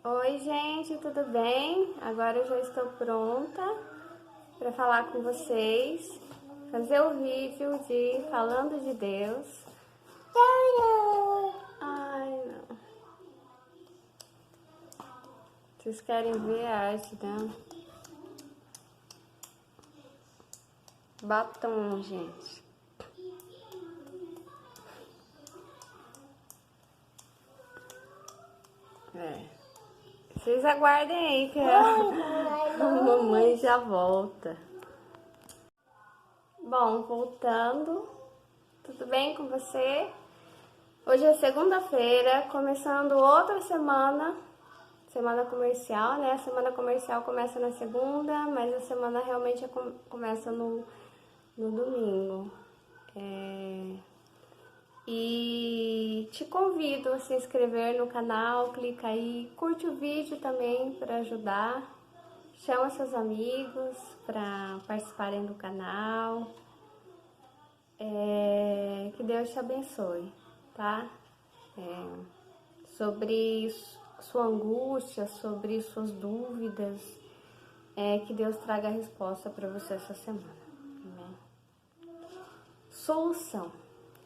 Oi, gente, tudo bem? Agora eu já estou pronta para falar com vocês, fazer o vídeo de Falando de Deus. Ai, não. Vocês querem ver a arte, né? Batom, gente. Vocês aguardem aí que a mamãe já volta. Bom, voltando. Tudo bem com você? Hoje é segunda-feira, começando outra semana comercial, né? A semana comercial começa na segunda, mas a semana realmente começa no domingo. E te convido a se inscrever no canal, clica aí, curte o vídeo também para ajudar. Chama seus amigos para participarem do canal. Que Deus te abençoe, tá? Sobre sua angústia, sobre suas dúvidas, que Deus traga a resposta para você essa semana. Amém? Solução.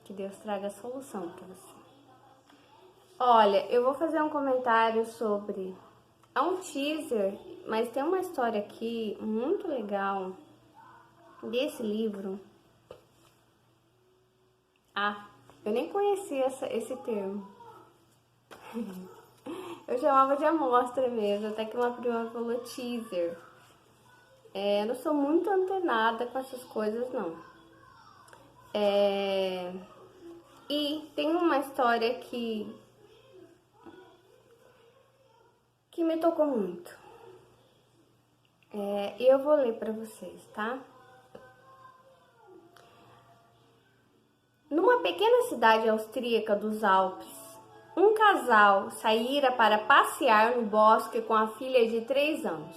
Que Deus traga solução para você. Olha, eu vou fazer um comentário sobre... É um teaser, mas tem uma história aqui muito legal desse livro. Eu nem conhecia esse termo. Eu chamava de amostra mesmo, até que uma prima falou teaser. Eu não sou muito antenada com essas coisas, não. E tem uma história que me tocou muito. E eu vou ler para vocês, tá? Numa pequena cidade austríaca dos Alpes, um casal saíra para passear no bosque com a filha de 3 anos.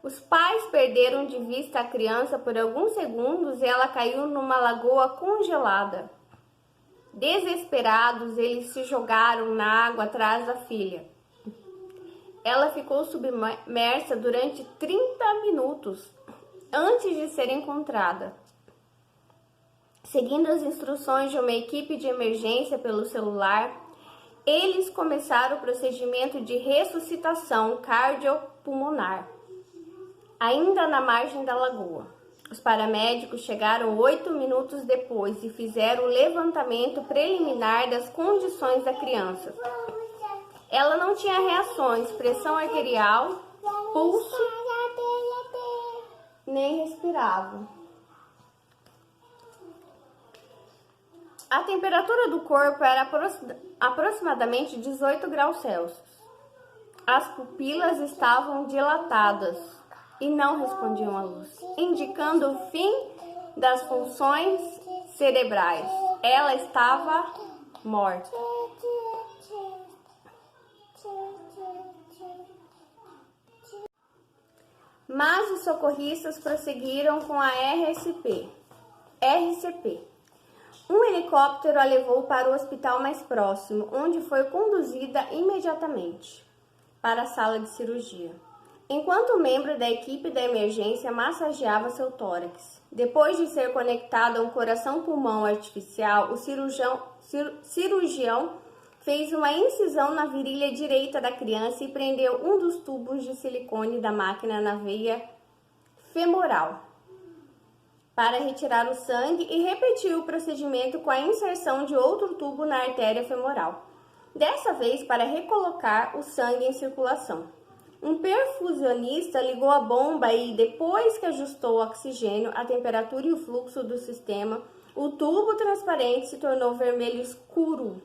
Os pais perderam de vista a criança por alguns segundos e ela caiu numa lagoa congelada. Desesperados, eles se jogaram na água atrás da filha. Ela ficou submersa durante 30 minutos antes de ser encontrada. Seguindo as instruções de uma equipe de emergência pelo celular, eles começaram o procedimento de ressuscitação cardiopulmonar, ainda na margem da lagoa. Os paramédicos chegaram 8 minutos depois e fizeram o levantamento preliminar das condições da criança. Ela não tinha reações, pressão arterial, pulso, nem respirava. A temperatura do corpo era aproximadamente 18 graus Celsius. As pupilas estavam dilatadas e não respondiam à luz, indicando o fim das funções cerebrais. Ela estava morta. Mas os socorristas prosseguiram com a RCP. Um helicóptero a levou para o hospital mais próximo, onde foi conduzida imediatamente para a sala de cirurgia, enquanto o membro da equipe da emergência massageava seu tórax. Depois de ser conectado a um coração-pulmão artificial, o cirurgião fez uma incisão na virilha direita da criança e prendeu um dos tubos de silicone da máquina na veia femoral para retirar o sangue e repetiu o procedimento com a inserção de outro tubo na artéria femoral, dessa vez para recolocar o sangue em circulação. Um perfusionista ligou a bomba e, depois que ajustou o oxigênio, a temperatura e o fluxo do sistema, o tubo transparente se tornou vermelho escuro.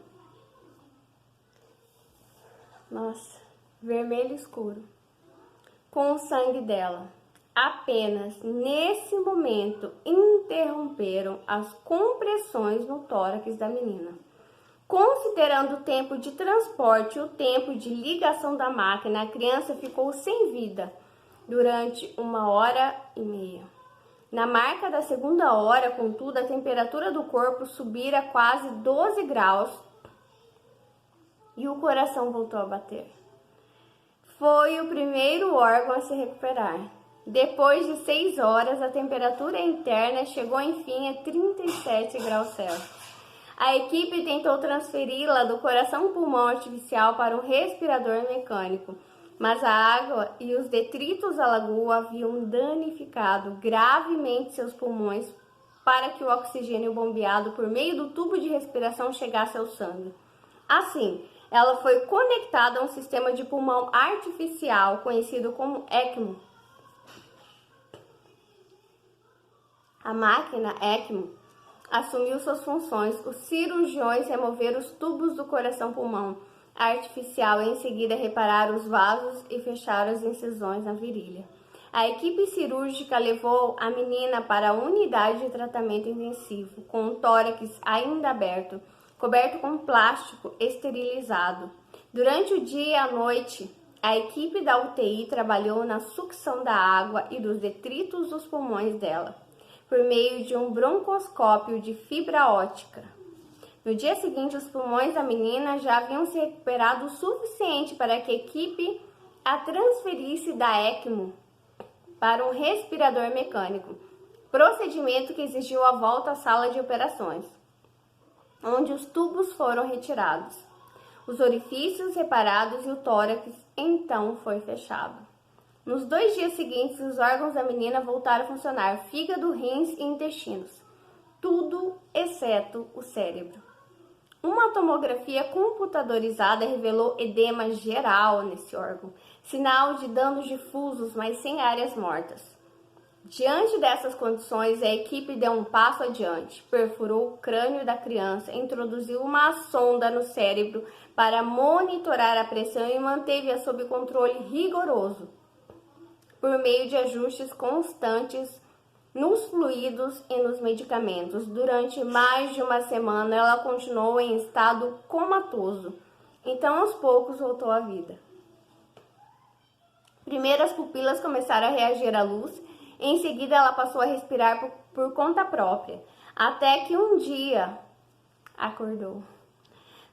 Nossa, vermelho escuro. Com o sangue dela. Apenas nesse momento interromperam as compressões no tórax da menina. Considerando o tempo de transporte e o tempo de ligação da máquina, a criança ficou sem vida durante 1h30. Na marca da segunda hora, contudo, a temperatura do corpo subira a quase 12 graus e o coração voltou a bater. Foi o primeiro órgão a se recuperar. Depois de 6 horas, a temperatura interna chegou enfim a 37 graus Celsius. A equipe tentou transferi-la do coração-pulmão artificial para um respirador mecânico, mas a água e os detritos da lagoa haviam danificado gravemente seus pulmões para que o oxigênio bombeado por meio do tubo de respiração chegasse ao sangue. Assim, ela foi conectada a um sistema de pulmão artificial conhecido como ECMO. A máquina ECMO assumiu suas funções. Os cirurgiões removeram os tubos do coração-pulmão artificial e em seguida repararam os vasos e fecharam as incisões na virilha. A equipe cirúrgica levou a menina para a unidade de tratamento intensivo, com o tórax ainda aberto, coberto com plástico esterilizado. Durante o dia e a noite, a equipe da UTI trabalhou na sucção da água e dos detritos dos pulmões dela, por meio de um broncoscópio de fibra óptica. No dia seguinte, os pulmões da menina já haviam se recuperado o suficiente para que a equipe a transferisse da ECMO para um respirador mecânico, procedimento que exigiu a volta à sala de operações, onde os tubos foram retirados, os orifícios reparados e o tórax então foi fechado. Nos 2 dias seguintes, os órgãos da menina voltaram a funcionar: fígado, rins e intestinos. Tudo exceto o cérebro. Uma tomografia computadorizada revelou edema geral nesse órgão, sinal de danos difusos, mas sem áreas mortas. Diante dessas condições, a equipe deu um passo adiante, perfurou o crânio da criança, introduziu uma sonda no cérebro para monitorar a pressão e manteve-a sob controle rigoroso, por meio de ajustes constantes nos fluidos e nos medicamentos. Durante mais de uma semana, ela continuou em estado comatoso. Então, aos poucos, voltou à vida. Primeiro, as pupilas começaram a reagir à luz. Em seguida, ela passou a respirar por conta própria. Até que um dia, acordou.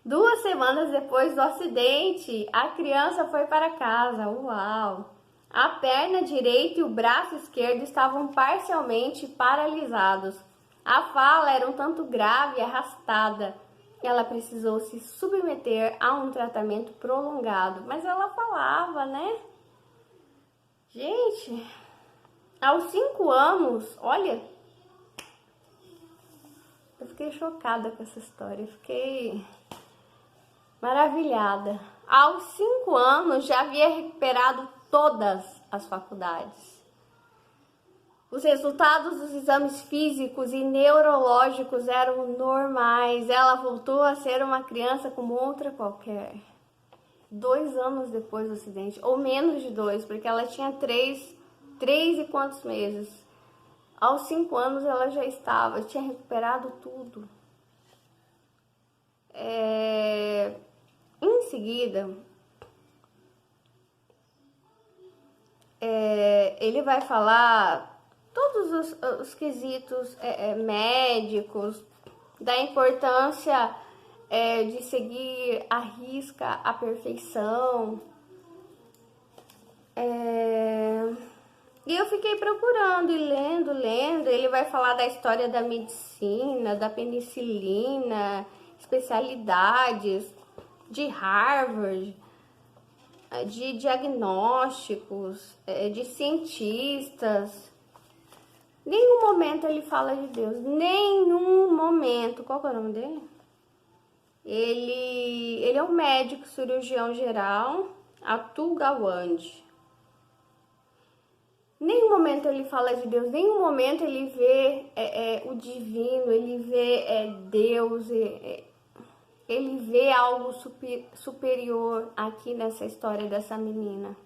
2 semanas depois do acidente, a criança foi para casa. Uau! A perna direita e o braço esquerdo estavam parcialmente paralisados. A fala era um tanto grave e arrastada. Ela precisou se submeter a um tratamento prolongado. Mas ela falava, né? Gente, aos 5 anos, olha, eu fiquei chocada com essa história. Fiquei maravilhada. Aos 5 anos já havia recuperado todas as faculdades. Os resultados dos exames físicos e neurológicos eram normais. Ela voltou a ser uma criança como outra qualquer. 2 anos depois do acidente, ou menos de 2, porque ela tinha 3 e quantos meses. Aos 5 anos ela já tinha recuperado tudo. Em seguida, ele vai falar todos os quesitos médicos, da importância de seguir à risca a perfeição. E eu fiquei procurando e lendo. Ele vai falar da história da medicina, da penicilina, especialidades de Harvard, de diagnósticos, de cientistas. Nenhum momento ele fala de Deus. Nenhum momento. Qual que é o nome dele? Ele é um médico cirurgião geral, Atul Gawande. Nenhum momento ele fala de Deus. Nenhum momento ele vê o divino. Ele vê Deus. Ele vê algo superior aqui nessa história dessa menina.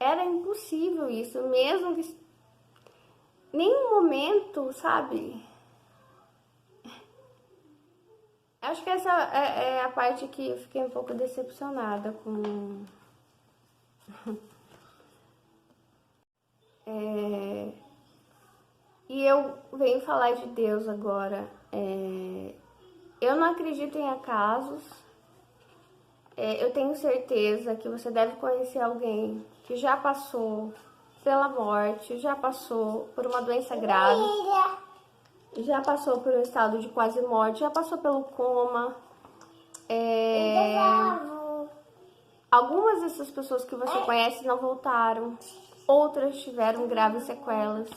Era impossível isso, mesmo que nenhum momento, sabe? Acho que essa é a parte que eu fiquei um pouco decepcionada com. E eu venho falar de Deus agora. Eu não acredito em acasos. Eu tenho certeza que você deve conhecer alguém que já passou pela morte, já passou por uma doença grave, já passou por um estado de quase morte, já passou pelo coma. Algumas dessas pessoas que você conhece não voltaram, outras tiveram graves sequelas.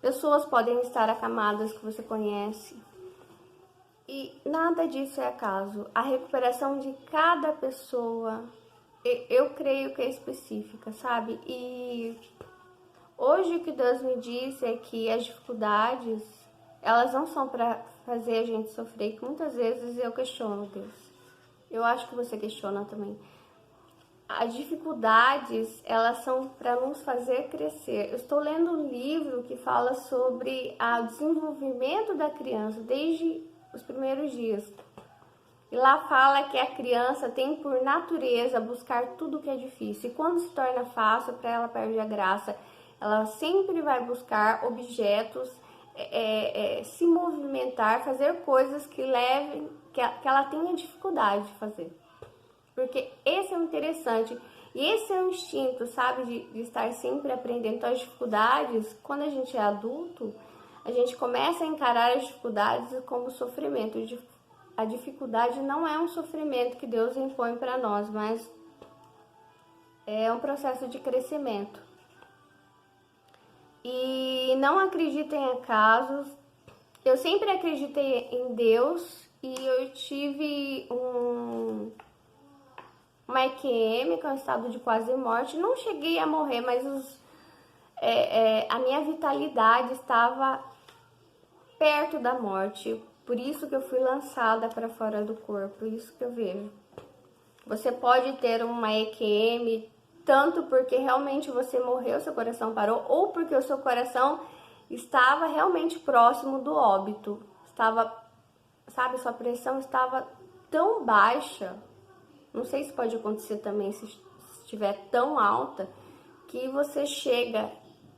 Pessoas podem estar acamadas que você conhece. E nada disso é acaso. A recuperação de cada pessoa, eu creio que é específica, sabe? E hoje o que Deus me disse é que as dificuldades, elas não são para fazer a gente sofrer, que muitas vezes eu questiono Deus. Eu acho que você questiona também. As dificuldades, elas são para nos fazer crescer. Eu estou lendo um livro que fala sobre o desenvolvimento da criança desde os primeiros dias. E lá fala que a criança tem por natureza buscar tudo que é difícil. E quando se torna fácil, para ela perde a graça. Ela sempre vai buscar objetos, se movimentar, fazer coisas que levem, que ela tenha dificuldade de fazer. Porque esse é o interessante. E esse é o instinto, sabe? De estar sempre aprendendo. Então, as dificuldades, quando a gente é adulto, a gente começa a encarar as dificuldades como sofrimento. A dificuldade não é um sofrimento que Deus impõe para nós, mas é um processo de crescimento. E não acredito em acasos. Eu sempre acreditei em Deus e eu tive uma EQM, que é um estado de quase morte. Não cheguei a morrer, mas a minha vitalidade estava perto da morte. Por isso que eu fui lançada para fora do corpo. Isso que eu vejo. Você pode ter uma EQM tanto porque realmente você morreu, seu coração parou, ou porque o seu coração estava realmente próximo do óbito. Estava, sabe, sua pressão estava tão baixa. Não sei se pode acontecer também se estiver tão alta, que você chega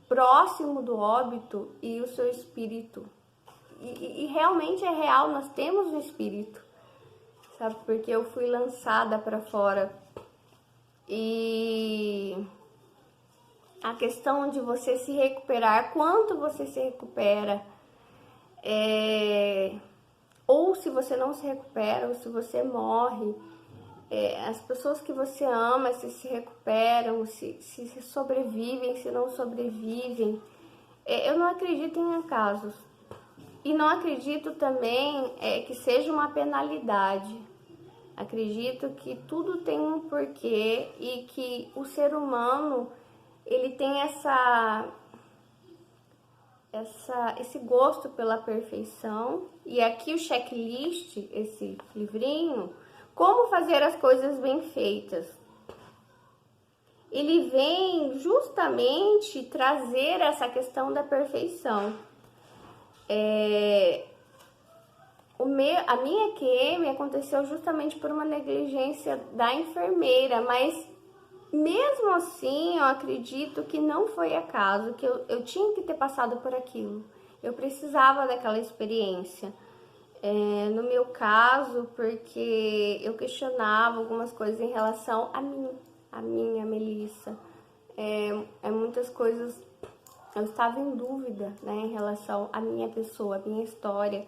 próximo do óbito e o seu espírito. E realmente é real, nós temos um espírito, sabe? Porque eu fui lançada para fora. E a questão de você se recuperar, quanto você se recupera, ou se você não se recupera, ou se você morre, as pessoas que você ama, se recuperam, se sobrevivem, se não sobrevivem. Eu não acredito em acasos. E não acredito também que seja uma penalidade. Acredito que tudo tem um porquê e que o ser humano, ele tem esse gosto pela perfeição. E aqui o checklist, esse livrinho, como fazer as coisas bem feitas. Ele vem justamente trazer essa questão da perfeição. A minha EQM aconteceu justamente por uma negligência da enfermeira, mas mesmo assim eu acredito que não foi acaso, que eu tinha que ter passado por aquilo. Eu precisava daquela experiência. No meu caso, porque eu questionava algumas coisas em relação a minha Melissa. Muitas coisas eu estava em dúvida, né, em relação à minha pessoa, à minha história.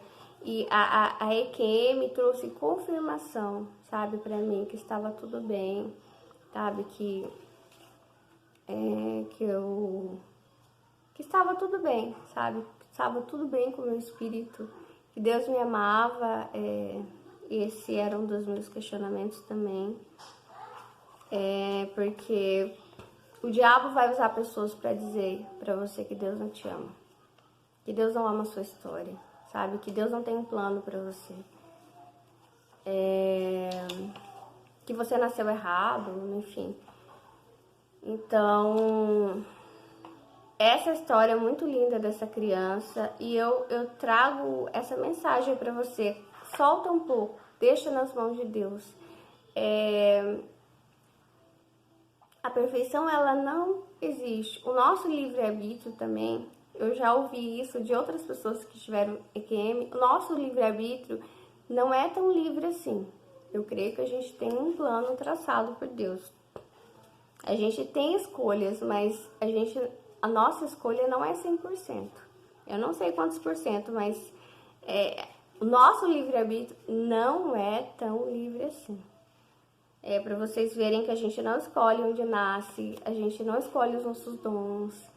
E a EQM trouxe confirmação, sabe, pra mim, que estava tudo bem, sabe, que estava tudo bem, sabe, que estava tudo bem com o meu espírito, que Deus me amava, esse era um dos meus questionamentos também, porque o diabo vai usar pessoas para dizer para você que Deus não te ama, que Deus não ama a sua história, sabe? Que Deus não tem um plano para você. Que você nasceu errado, enfim. Então, essa história é muito linda dessa criança e eu trago essa mensagem para você. Solta um pouco, deixa nas mãos de Deus. A perfeição, ela não existe. O nosso livre-arbítrio também, eu já ouvi isso de outras pessoas que tiveram EQM, o nosso livre-arbítrio não é tão livre assim. Eu creio que a gente tem um plano traçado por Deus. A gente tem escolhas, mas a nossa escolha não é 100%. Eu não sei quantos por cento, mas o nosso livre-arbítrio não é tão livre assim. É para vocês verem que a gente não escolhe onde nasce, a gente não escolhe os nossos dons.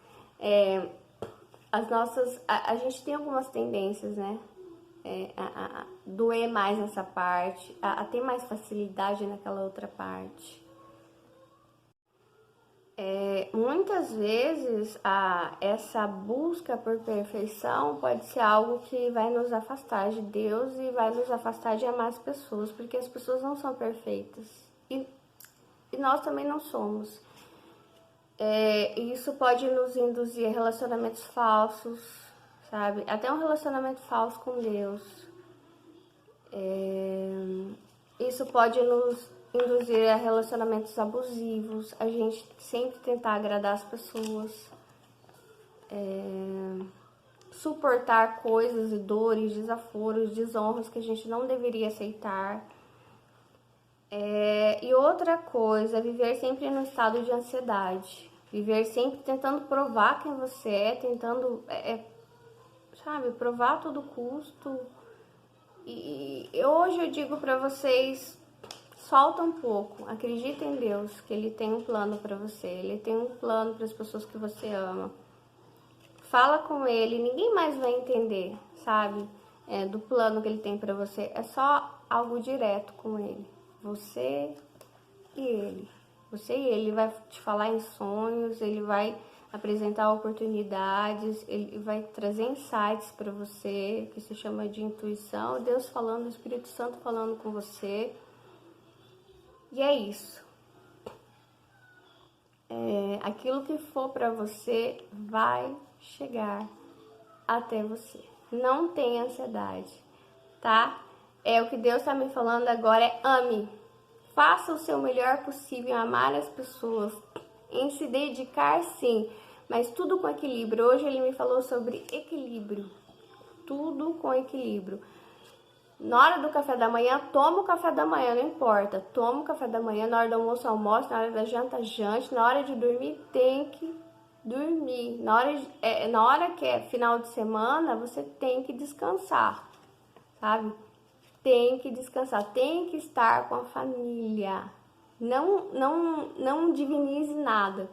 A gente tem algumas tendências, né? A doer mais nessa parte, a ter mais facilidade naquela outra parte. Muitas vezes essa busca por perfeição pode ser algo que vai nos afastar de Deus e vai nos afastar de amar as pessoas, porque as pessoas não são perfeitas e nós também não somos. Isso pode nos induzir a relacionamentos falsos, sabe? Até um relacionamento falso com Deus. Isso pode nos induzir a relacionamentos abusivos, a gente sempre tentar agradar as pessoas, suportar coisas e dores, desaforos, desonras que a gente não deveria aceitar. E outra coisa, viver sempre no estado de ansiedade, viver sempre tentando provar quem você é, tentando, sabe, provar a todo custo. E hoje eu digo pra vocês, solta um pouco, acredita em Deus, que Ele tem um plano pra você, Ele tem um plano para as pessoas que você ama. Fala com Ele, ninguém mais vai entender, sabe, do plano que Ele tem pra você, é só algo direto com Ele. Você e Ele. Você e Ele vai te falar em sonhos, Ele vai apresentar oportunidades, Ele vai trazer insights para você, que se chama de intuição. Deus falando, o Espírito Santo falando com você. E é isso. Aquilo que for para você vai chegar até você. Não tenha ansiedade, tá? O que Deus está me falando agora é ame. Faça o seu melhor possível em amar as pessoas, em se dedicar sim, mas tudo com equilíbrio. Hoje ele me falou sobre equilíbrio, tudo com equilíbrio. Na hora do café da manhã, toma o café da manhã, não importa. Toma o café da manhã, na hora do almoço, almoço, na hora da janta, jante, na hora de dormir, tem que dormir. Na hora que é final de semana, você tem que descansar, sabe? Tem que descansar, tem que estar com a família. Não divinize nada.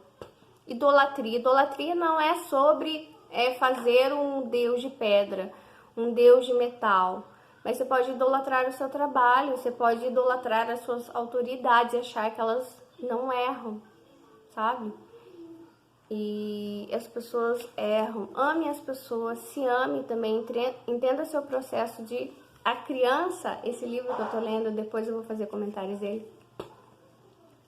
Idolatria. Idolatria não é sobre fazer um deus de pedra, um deus de metal. Mas você pode idolatrar o seu trabalho, você pode idolatrar as suas autoridades e achar que elas não erram, sabe? E as pessoas erram. Ame as pessoas, se ame também, entenda seu processo de... A criança, esse livro que eu tô lendo, depois eu vou fazer comentários dele,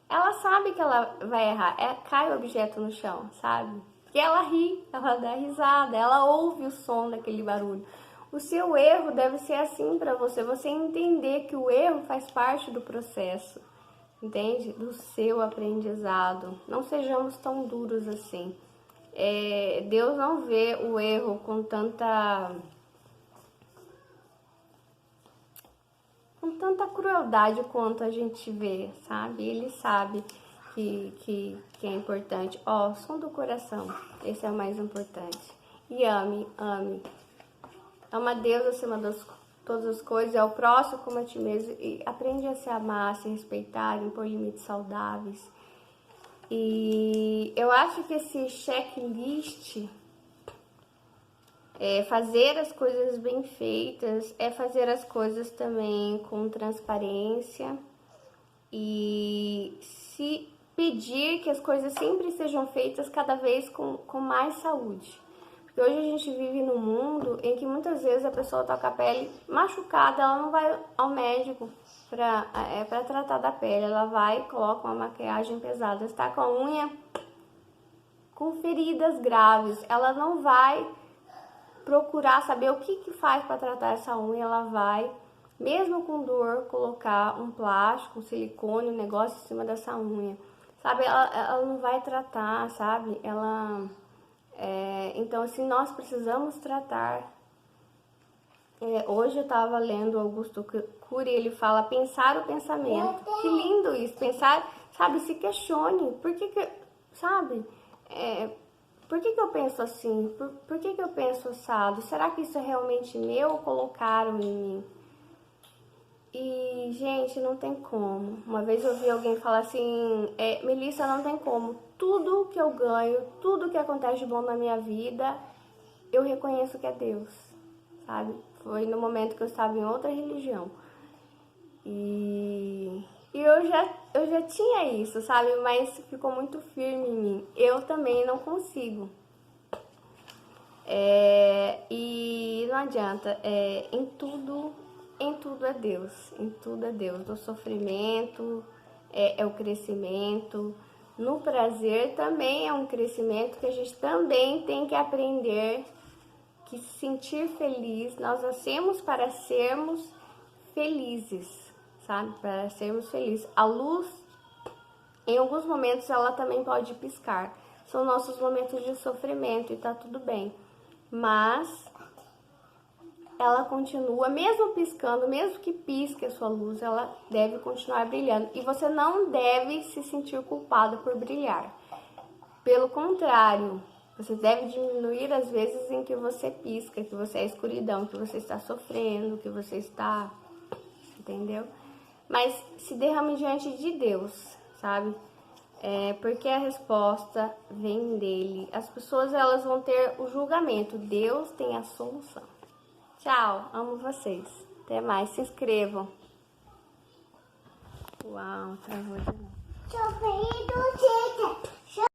ela sabe que ela vai errar, cai o objeto no chão, sabe? E ela ri, ela dá risada, ela ouve o som daquele barulho. O seu erro deve ser assim para você entender que o erro faz parte do processo, entende? Do seu aprendizado. Não sejamos tão duros assim. Deus não vê o erro com tanta crueldade quanto a gente vê, sabe? Ele sabe que é importante. Som do coração, esse é o mais importante. E ame. Ama Deus acima de todas as coisas, é o próximo como a ti mesmo. E aprende a se amar, a se respeitar, impor limites saudáveis. E eu acho que esse checklist... fazer as coisas bem feitas, fazer as coisas também com transparência e se pedir que as coisas sempre sejam feitas cada vez com mais saúde. Porque hoje a gente vive num mundo em que muitas vezes a pessoa tá com a pele machucada, ela não vai ao médico para tratar da pele, ela vai e coloca uma maquiagem pesada, está com a unha com feridas graves, ela não vai procurar saber o que faz para tratar essa unha, ela vai, mesmo com dor, colocar um plástico, um silicone, um negócio em cima dessa unha, sabe? Ela não vai tratar, sabe? Então, assim, nós precisamos tratar Hoje eu estava lendo Augusto Cury, ele fala pensar o pensamento. Que lindo isso, pensar, sabe, se questione. Por que sabe, por que eu penso assim? Por que eu penso assado? Será que isso é realmente meu ou colocaram em mim? E, gente, não tem como. Uma vez eu ouvi alguém falar assim, Melissa, não tem como. Tudo que eu ganho, tudo que acontece de bom na minha vida, eu reconheço que é Deus, sabe? Foi no momento que eu estava em outra religião. E eu já tinha isso, sabe? Mas ficou muito firme em mim. Eu também não consigo. E não adianta, em tudo é Deus, em tudo é Deus. No sofrimento é o crescimento, no prazer também é um crescimento que a gente também tem que aprender que se sentir feliz, nós nascemos para sermos felizes, sabe? Para sermos felizes. A luz, em alguns momentos, ela também pode piscar. São nossos momentos de sofrimento e tá tudo bem. Mas ela continua, mesmo piscando, mesmo que pisque a sua luz, ela deve continuar brilhando. E você não deve se sentir culpado por brilhar. Pelo contrário, você deve diminuir as vezes em que você pisca, que você é escuridão, que você está sofrendo, que você está... Entendeu? Mas se derrame diante de Deus, sabe? Porque a resposta vem dele. As pessoas, elas vão ter o julgamento. Deus tem a solução. Tchau, amo vocês. Até mais, se inscrevam. Uau, travou de novo.